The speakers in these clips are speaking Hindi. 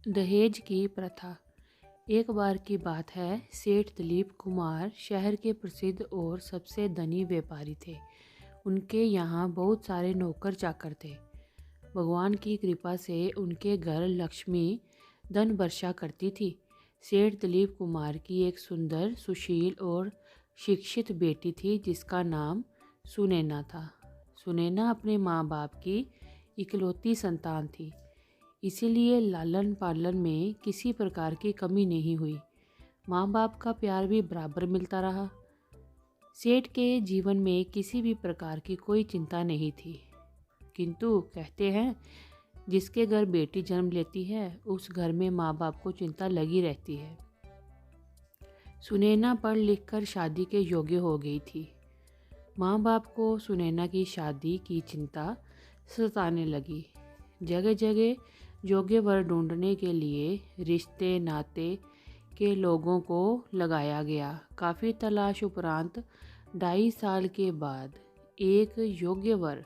दहेज की प्रथा। एक बार की बात है, सेठ दिलीप कुमार शहर के प्रसिद्ध और सबसे धनी व्यापारी थे। उनके यहाँ बहुत सारे नौकर चाकर थे। भगवान की कृपा से उनके घर लक्ष्मी धन वर्षा करती थी। सेठ दिलीप कुमार की एक सुंदर, सुशील और शिक्षित बेटी थी जिसका नाम सुनैना था। सुनैना अपने माँ बाप की इकलौती संतान थी, इसीलिए लालन पालन में किसी प्रकार की कमी नहीं हुई। माँ बाप का प्यार भी बराबर मिलता रहा। सेठ के जीवन में किसी भी प्रकार की कोई चिंता नहीं थी, किंतु कहते हैं जिसके घर बेटी जन्म लेती है उस घर में माँ बाप को चिंता लगी रहती है। सुनैना पढ़ लिख कर शादी के योग्य हो गई थी। माँ बाप को सुनैना की शादी की चिंता सताने लगी। जगह जगह योग्य वर ढूंढने के लिए रिश्ते नाते के लोगों को लगाया गया। काफ़ी तलाश उपरांत 2.5 साल के बाद एक योग्य वर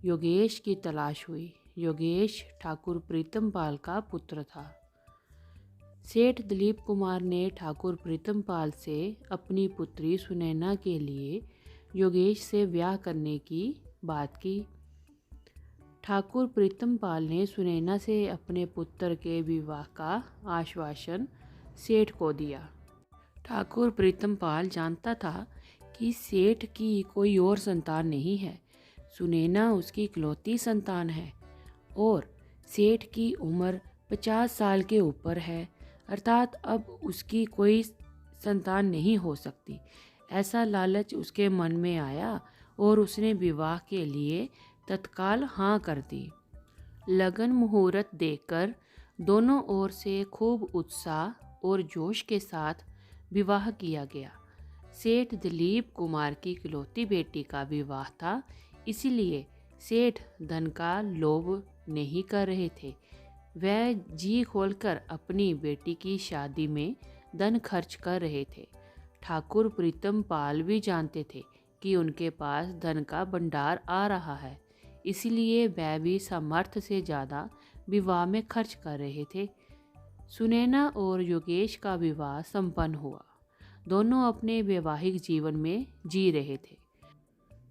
योगेश की तलाश हुई। योगेश ठाकुर प्रीतम पाल का पुत्र था। सेठ दिलीप कुमार ने ठाकुर प्रीतम पाल से अपनी पुत्री सुनैना के लिए योगेश से ब्याह करने की बात की। ठाकुर प्रीतम पाल ने सुनैना से अपने पुत्र के विवाह का आश्वासन सेठ को दिया। ठाकुर प्रीतम पाल जानता था कि सेठ की कोई और संतान नहीं है। सुनैना उसकी इकलौती संतान है और सेठ की उम्र 50 साल के ऊपर है, अर्थात अब उसकी कोई संतान नहीं हो सकती। ऐसा लालच उसके मन में आया और उसने विवाह के लिए तत्काल हाँ कर दी। लगन मुहूर्त देखकर दोनों ओर से खूब उत्साह और जोश के साथ विवाह किया गया। सेठ दिलीप कुमार की इकलौती बेटी का विवाह था, इसीलिए सेठ धन का लोभ नहीं कर रहे थे। वह जी खोलकर अपनी बेटी की शादी में धन खर्च कर रहे थे। ठाकुर प्रीतम पाल भी जानते थे कि उनके पास धन का भंडार आ रहा है, इसलिए वह भी सामर्थ्य से ज़्यादा विवाह में खर्च कर रहे थे। सुनैना और योगेश का विवाह संपन्न हुआ। दोनों अपने वैवाहिक जीवन में जी रहे थे।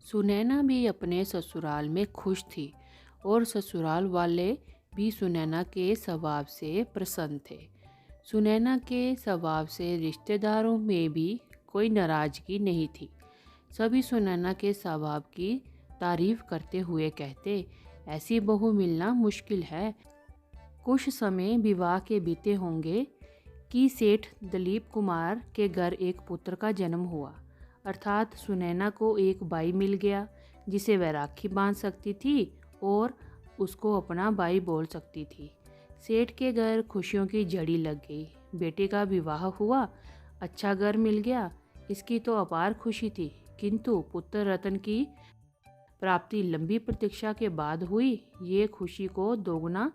सुनैना भी अपने ससुराल में खुश थी और ससुराल वाले भी सुनैना के स्वभाव से प्रसन्न थे। सुनैना के स्वभाव से रिश्तेदारों में भी कोई नाराजगी नहीं थी। सभी सुनैना के स्वभाव की तारीफ करते हुए कहते, ऐसी बहू मिलना मुश्किल है। कुछ समय विवाह के बीते होंगे कि सेठ दिलीप कुमार के घर एक पुत्र का जन्म हुआ, अर्थात सुनैना को एक भाई मिल गया जिसे वह राखी बांध सकती थी और उसको अपना भाई बोल सकती थी। सेठ के घर खुशियों की झड़ी लग गई। बेटे का विवाह हुआ, अच्छा घर मिल गया, इसकी तो अपार खुशी थी, किंतु पुत्र रतन की प्राप्ति लंबी प्रतीक्षा के बाद हुई। ये खुशी को दोगुना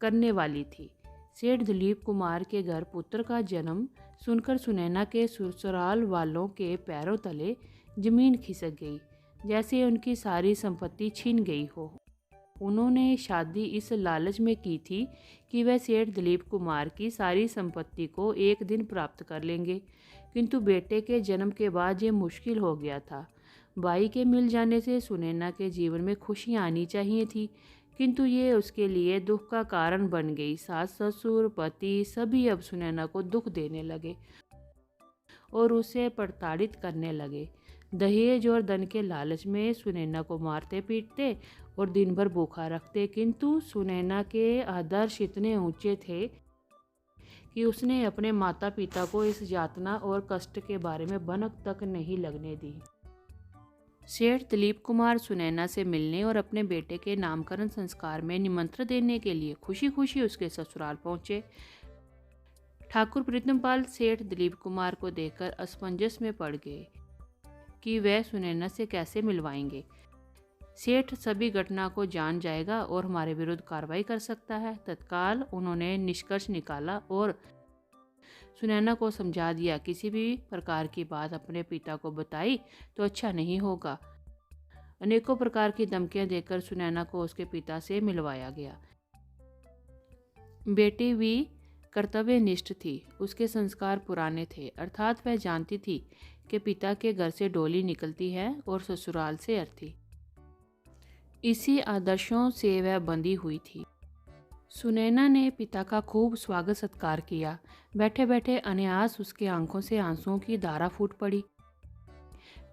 करने वाली थी। सेठ दिलीप कुमार के घर पुत्र का जन्म सुनकर सुनैना के ससुराल वालों के पैरों तले जमीन खिसक गई, जैसे उनकी सारी संपत्ति छीन गई हो। उन्होंने शादी इस लालच में की थी कि वह सेठ दिलीप कुमार की सारी संपत्ति को एक दिन प्राप्त कर लेंगे, किंतु बेटे के जन्म के बाद ये मुश्किल हो गया था। भाई के मिल जाने से सुनैना के जीवन में खुशियाँ आनी चाहिए थी, किंतु ये उसके लिए दुख का कारण बन गई। सास ससुर पति सभी अब सुनैना को दुख देने लगे और उसे प्रताड़ित करने लगे। दहेज और धन के लालच में सुनैना को मारते पीटते और दिन भर भूखा रखते, किंतु सुनैना के आदर्श इतने ऊंचे थे कि उसने अपने माता पिता को इस यातना और कष्ट के बारे में भनक तक नहीं लगने दी। सेठ दिलीप कुमार सुनैना से मिलने और अपने बेटे के नामकरण संस्कार में निमंत्रण देने के लिए खुशी खुशी उसके ससुराल पहुंचे। ठाकुर प्रीतम पाल सेठ दिलीप कुमार को देखकर असमंजस में पड़ गए कि वह सुनैना से कैसे मिलवाएंगे। सेठ सभी घटना को जान जाएगा और हमारे विरुद्ध कार्रवाई कर सकता है। तत्काल उन्होंने निष्कर्ष निकाला और सुनैना को समझा दिया, किसी भी प्रकार की बात अपने पिता को बताई तो अच्छा नहीं होगा। अनेकों प्रकार की धमकियां देकर सुनैना को उसके पिता से मिलवाया गया। बेटी भी कर्तव्यनिष्ठ थी। उसके संस्कार पुराने थे, अर्थात वह जानती थी कि पिता के घर से डोली निकलती है और ससुराल से अर्थी। इसी आदर्शों से वह बंधी हुई थी। सुनैना ने पिता का खूब स्वागत सत्कार किया। बैठे बैठे अनायास उसके आंखों से आंसुओं की धारा फूट पड़ी।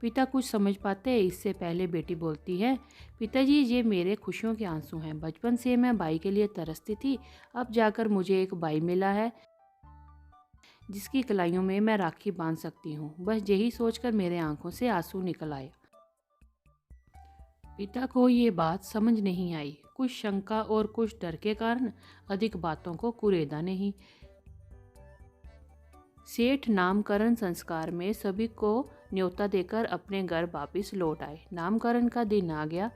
पिता कुछ समझ पाते इससे पहले बेटी बोलती है, पिताजी ये मेरे खुशियों के आंसू हैं। बचपन से मैं भाई के लिए तरसती थी, अब जाकर मुझे एक भाई मिला है जिसकी कलाइयों में मैं राखी बांध सकती हूँ। बस यही सोचकर मेरे आंखों से आंसू निकल आए। पिता को ये बात समझ नहीं आई। कुछ शंका और कुछ डर के कारण अधिक बातों को कुरेदा नहीं। सेठ नामकरण संस्कार में सभी को न्योता देकर अपने घर वापिस लौट आए। नामकरण का दिन आ गया।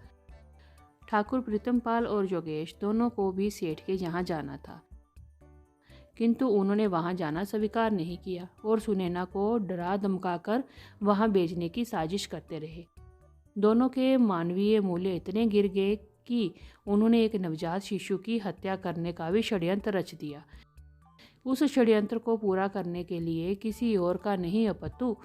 ठाकुर प्रीतमपाल और योगेश दोनों को भी सेठ के यहाँ जाना था, किंतु उन्होंने वहाँ जाना स्वीकार नहीं किया और सुनैना को डरा धमकाकर वहाँ भेजने की साजिश करते रहे। दोनों के मानवीय मूल्य इतने गिर गए कि उन्होंने एक नवजात शिशु की हत्या करने का भी षड्यंत्र रच दिया। उस षड्यंत्र को पूरा करने के लिए किसी और का नहीं अपितु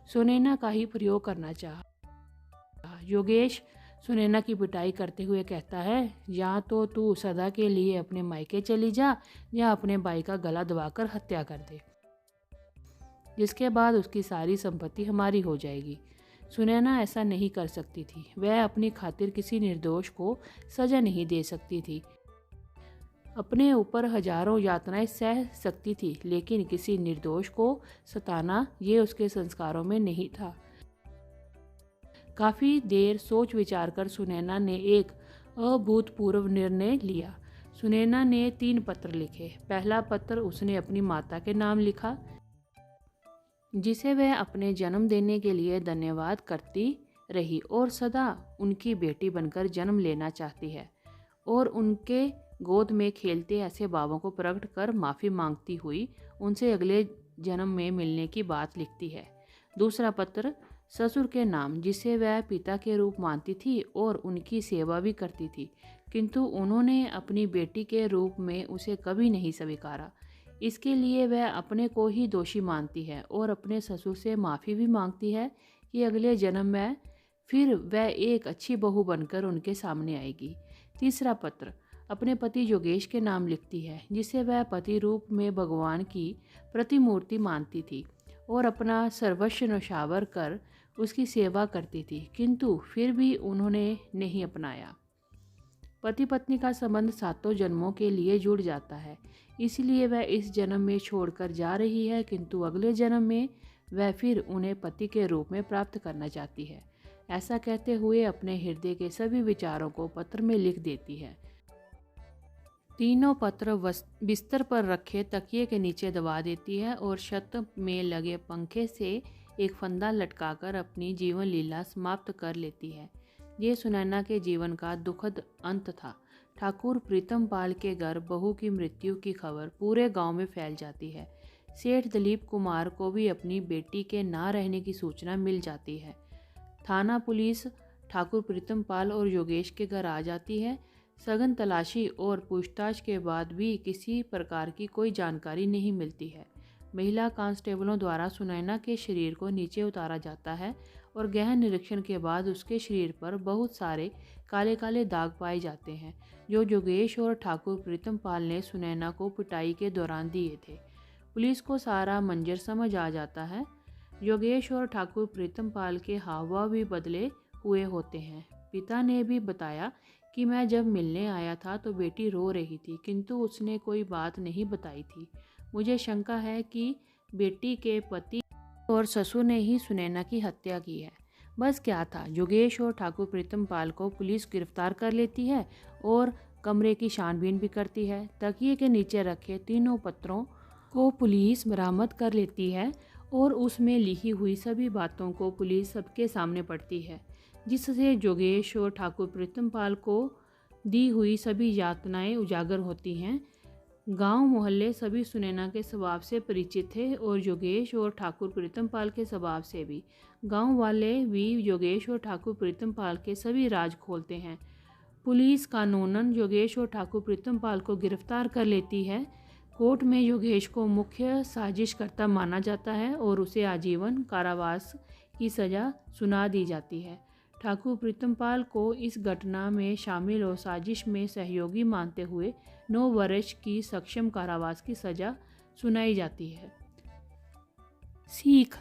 सुनैना का ही प्रयोग करना चाहा। योगेश सुनैना की पिटाई करते हुए कहता है, या तो तू सदा के लिए अपने मायके चली जा या अपने भाई का गला दबाकर हत्या कर दे, जिसके बाद उसकी सारी संपत्ति हमारी हो जाएगी। सुनैना ऐसा नहीं कर सकती थी। वह अपनी खातिर किसी निर्दोष को सजा नहीं दे सकती थी। अपने ऊपर हजारों यातनाएं सह सकती थी, लेकिन किसी निर्दोष को सताना ये उसके संस्कारों में नहीं था। काफी देर सोच विचार कर सुनैना ने एक अभूतपूर्व निर्णय लिया। सुनैना ने 3 पत्र लिखे। पहला पत्र उसने अपनी माता के नाम लिखा, जिसे वह अपने जन्म देने के लिए धन्यवाद करती रही और सदा उनकी बेटी बनकर जन्म लेना चाहती है, और उनके गोद में खेलते ऐसे भावों को प्रकट कर माफ़ी मांगती हुई उनसे अगले जन्म में मिलने की बात लिखती है। दूसरा पत्र ससुर के नाम, जिसे वह पिता के रूप मानती थी और उनकी सेवा भी करती थी, किंतु उन्होंने अपनी बेटी के रूप में उसे कभी नहीं स्वीकारा। इसके लिए वह अपने को ही दोषी मानती है और अपने ससुर से माफ़ी भी मांगती है कि अगले जन्म में फिर वह एक अच्छी बहू बनकर उनके सामने आएगी। तीसरा पत्र अपने पति योगेश के नाम लिखती है, जिसे वह पति रूप में भगवान की प्रतिमूर्ति मानती थी और अपना सर्वस्व न्यौछावर कर उसकी सेवा करती थी, किंतु फिर भी उन्होंने नहीं अपनाया। पति पत्नी का संबंध 7 जन्मों के लिए जुड़ जाता है, इसलिए वह इस जन्म में छोड़कर जा रही है, किंतु अगले जन्म में वह फिर उन्हें पति के रूप में प्राप्त करना चाहती है। ऐसा कहते हुए अपने हृदय के सभी विचारों को पत्र में लिख देती है। तीनों पत्र बिस्तर पर रखे तकिए के नीचे दबा देती है और छत में लगे पंखे से एक फंदा लटकाकर अपनी जीवन लीला समाप्त कर लेती है। ये सुनैना के जीवन का दुखद अंत था। ठाकुर प्रीतमपाल के घर बहू की मृत्यु की खबर पूरे गांव में फैल जाती है। सेठ दलीप कुमार को भी अपनी बेटी के ना रहने की सूचना मिल जाती है। थाना पुलिस ठाकुर प्रीतमपाल और योगेश के घर आ जाती है। सघन तलाशी और पूछताछ के बाद भी किसी प्रकार की कोई जानकारी नहीं मिलती है। महिला कांस्टेबलों द्वारा सुनैना के शरीर को नीचे उतारा जाता है और गहन निरीक्षण के बाद उसके शरीर पर बहुत सारे काले काले दाग पाए जाते हैं, जो योगेश और ठाकुर प्रीतमपाल ने सुनैना को पिटाई के दौरान दिए थे। पुलिस को सारा मंजर समझ आ जाता है। योगेश और ठाकुर प्रीतमपाल के हाव भाव भी बदले हुए होते हैं। पिता ने भी बताया कि मैं जब मिलने आया था तो बेटी रो रही थी, किंतु उसने कोई बात नहीं बताई थी। मुझे शंका है कि बेटी के पति और ससुर ने ही सुनैना की हत्या की है। बस क्या था, योगेश और ठाकुर प्रीतमपाल को पुलिस गिरफ्तार कर लेती है और कमरे की छानबीन भी करती है। तकिए के नीचे रखे तीनों पत्रों को पुलिस बरामद कर लेती है और उसमें लिखी हुई सभी बातों को पुलिस सबके सामने पढ़ती है, जिससे योगेश और ठाकुर प्रीतमपाल को दी हुई सभी यातनाएं उजागर होती हैं। गांव मोहल्ले सभी सुनैना के स्वभाव से परिचित थे और योगेश और ठाकुर प्रीतमपाल के स्वभाव से भी। गांव वाले भी योगेश और ठाकुर प्रीतमपाल के सभी राज खोलते हैं। पुलिस कानूनन योगेश और ठाकुर प्रीतमपाल को गिरफ्तार कर लेती है। कोर्ट में योगेश को मुख्य साजिशकर्ता माना जाता है और उसे आजीवन कारावास की सज़ा सुना दी जाती है। ठाकुर प्रीतमपाल को इस घटना में शामिल और साजिश में सहयोगी मानते हुए 9 वर्ष की सक्षम कारावास की सज़ा सुनाई जाती है। सीख: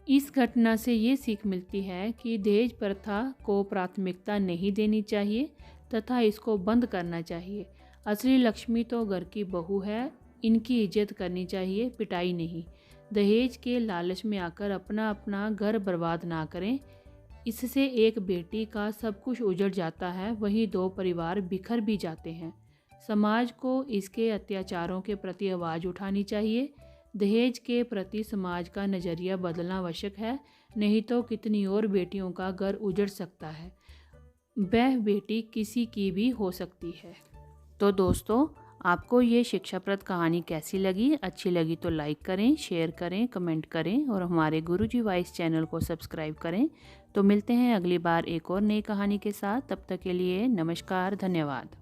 इस घटना से ये सीख मिलती है कि दहेज प्रथा को प्राथमिकता नहीं देनी चाहिए तथा इसको बंद करना चाहिए। असली लक्ष्मी तो घर की बहू है, इनकी इज्जत करनी चाहिए, पिटाई नहीं। दहेज के लालच में आकर अपना घर बर्बाद ना करें, इससे एक बेटी का सब कुछ उजड़ जाता है, वहीं 2 परिवार बिखर भी जाते हैं। समाज को इसके अत्याचारों के प्रति आवाज़ उठानी चाहिए। दहेज के प्रति समाज का नज़रिया बदलना आवश्यक है, नहीं तो कितनी और बेटियों का घर उजड़ सकता है। वह बेटी किसी की भी हो सकती है। तो दोस्तों, आपको ये शिक्षाप्रद कहानी कैसी लगी? अच्छी लगी तो लाइक करें, शेयर करें, कमेंट करें और हमारे गुरुजी वॉइस चैनल को सब्सक्राइब करें। तो मिलते हैं अगली बार एक और नई कहानी के साथ। तब तक के लिए नमस्कार, धन्यवाद।